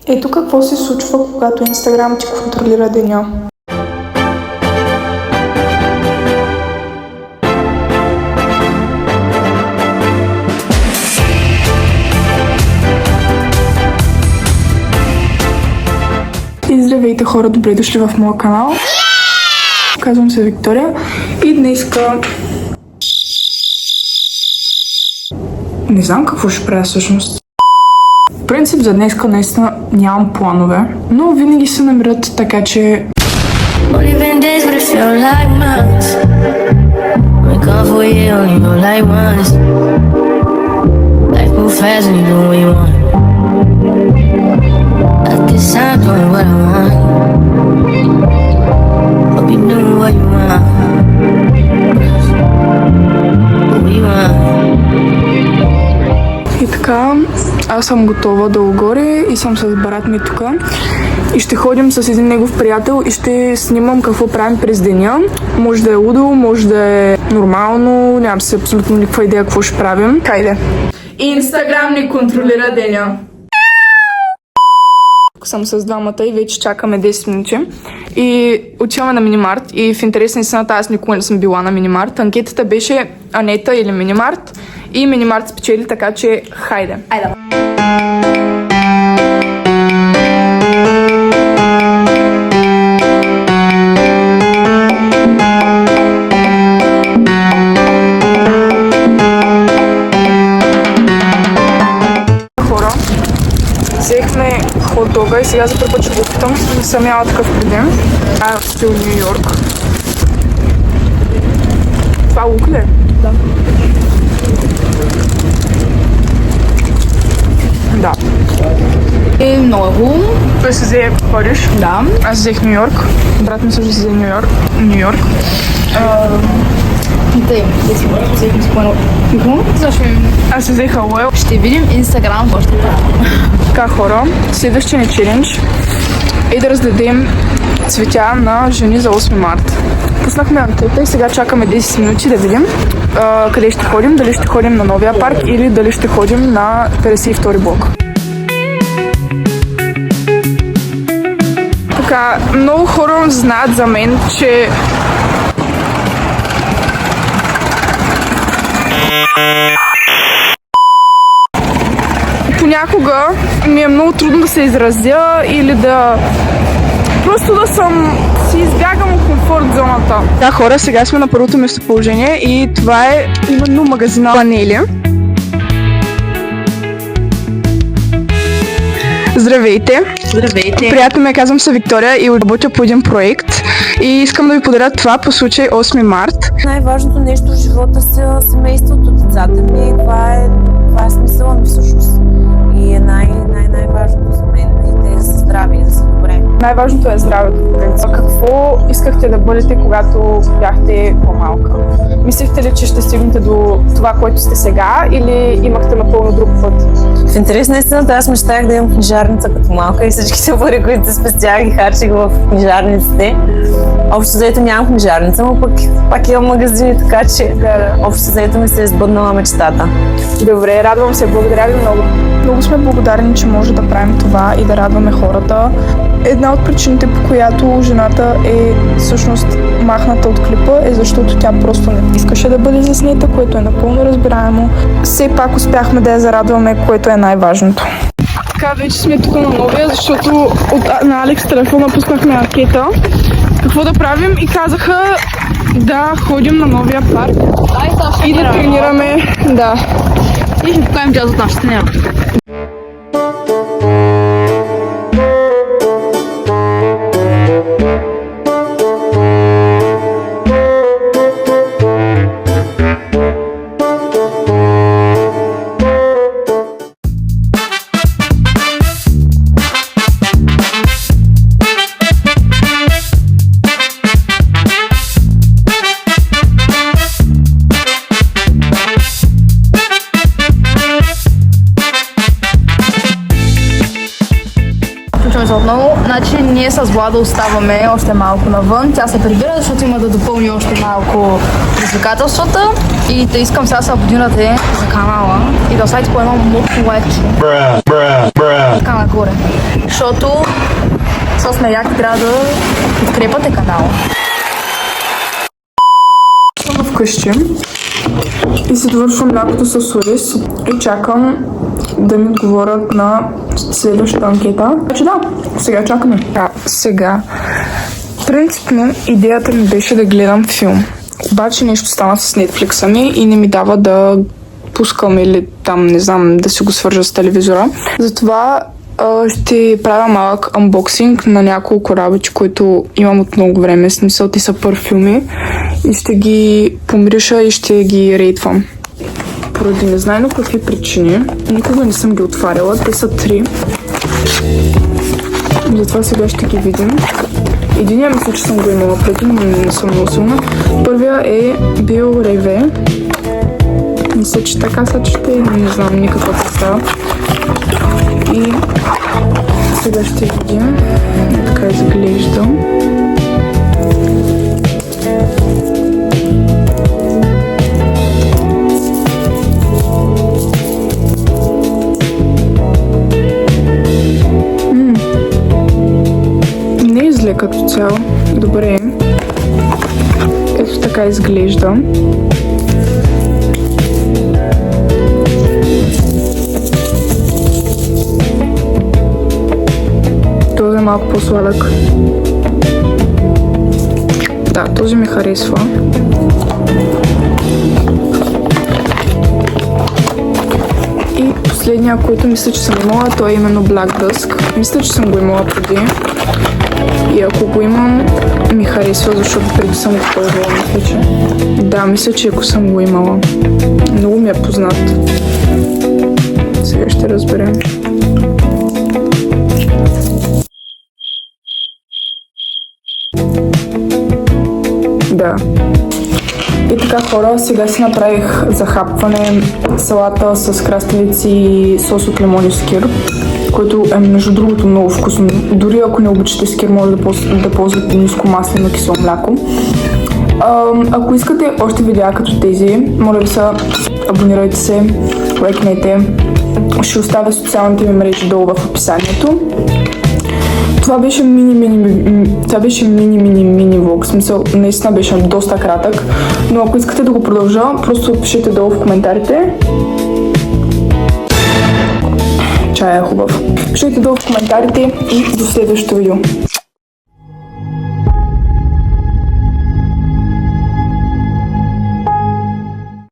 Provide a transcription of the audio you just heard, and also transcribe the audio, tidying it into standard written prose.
Ето какво се случва, когато Инстаграм ти контролира деня. И здравейте хора, добре дошли в моя канал. Казвам се Виктория и днеска... Не знам какво ще правя всъщност. В принцип за днеска наистина нямам планове, но винаги се намират така, че... И така, аз съм готова долу горе и съм с брат ми тук. И ще ходим с един негов приятел и ще снимам какво правим през деня. Може да е лудо, може да е нормално, нямам си абсолютно никаква идея какво ще правим. Хайде! Инстаграм ни контролира деня. Съм с двамата и вече чакаме 10 минути. И отиваме на Минимарт и в интерес на истината аз никога не съм била на Минимарт. Анкетата беше Анета или Минимарт и Минимарт спечели, така че хайде. Айде! Хора, взехме хот-дога и сега за първи път ще го опитам. Не съм яла такъв преди. Това е в стил Нью Йорк. Това лук ли? Да. Да. Е много. Той се взе Париж. Да. Аз взех Нью Йорк. Брат ми също взе Нью Йорк. Тъй, взехме си по-едно пиво. Защо? Аз взех Хауел. Ще видим Инстаграм още път. Така хора, следващия ни челендж е да раздадем цветя на жени за 8 март. Пуснахме анкета и сега чакаме 10 минути да видим къде ще ходим. Дали ще ходим на новия парк или дали ще ходим на 52 блок. Така, много хора знаят за мен, че понякога ми е много трудно да се изразя или да... Просто да си избягам от комфорт зоната. Да, хора, сега сме на първото местоположение и това е именно магазина Панели. Здравейте! Здравейте! Приятно ме, казвам се Виктория и работя по един проект и искам да ви подаря това по случай 8 март. Най-важното нещо в живота са семейството, децата ми. Това е смисъла ми всъщност. И е най-важното за мен и те са здрави и да са добре. Най-важното е здравето. Какво искахте да бъдете, когато бяхте по-малка? Мислехте ли, че ще стигнете до това, което сте сега, или имахте напълно друг път? В интерес на истината аз мечтах да имам книжарница като малка и всичките пари, които спестях, ги харчих в книжарниците. Общо заето нямам книжарница, но пак имам магазини, така че общо заето ми се е сбъднала мечтата. Добре, радвам се, благодаря ви много. Много сме благодарни, че може да правим това и да радваме хората. Една от причините, по която жената е всъщност махната от клипа, е защото тя просто не искаше да бъде заснета, което е напълно разбираемо. Все пак успяхме да я зарадваме, което е най-важното. Така, вече сме тук на новия, защото на Алекс телефона пуснахме анкета какво да правим и казаха да ходим на новия парк и да тренираме. Да. И ще покажем част от нашата тренировка. връщаме за отново. Значи ние с Влада оставаме още малко навън. Тя се прибира, защото има да допълни още малко предизвикателствата. И те искам сега да се абонирате за канала и да оставите по едно мощно лайкче. Така нагоре. Защото сме яки, трябва да подкрепате канала. Съм вкъщи и си довършвам млякото с ориз и чакам да ми отговорят на следващата анкета. Значи да, сега чакаме. Сега. Принципно идеята ми беше да гледам филм. Обаче нещо стана с Netflix ми и не ми дава да пускам или там, не знам, да си го свържа с телевизора. Затова ще правя малък анбоксинг на няколко работи, които имам от много време. Смисъл, те са парфюми и ще ги помриша и ще ги рейтвам. Поради незнайно какви причини никога не съм ги отваряла. Те са 3. Затова сега ще ги видим. Единият мисля, че съм го имала преди, но не съм много силна. Първия е Bio Reve. Мисля, че така се чете, не знам никаква представа. И сега ще видим така изглежда. Не е зле като цяло. Добре. Ето така изглежда. Този е малко по-сладък. Да, този ми харесва. И последния, който мисля, че съм имала, той е именно Black Dusk. Мисля, че съм го имала преди. И ако го имам, ми харесва, защото преди съм го ползвала, мисля, че. Да, мисля, че ако съм го имала. Много ми е познат. Сега ще разберем. Да. И така, хора, сега си направих за хапване салата с краставици и сос от лимон и скир, който е между другото много вкусно. Дори ако не обичате скир, може да ползвате нискомаслено кисело мляко. Ако искате още видеа като тези, моля ви се, абонирайте се, лайкнете. Ще оставя социалните ми мрежи долу в описанието. Това беше мини влог, в смисъл наистина беше доста кратък, но ако искате да го продължа, просто пишете долу в коментарите. Чая е хубав. Пишете долу в коментарите и до следващото видео.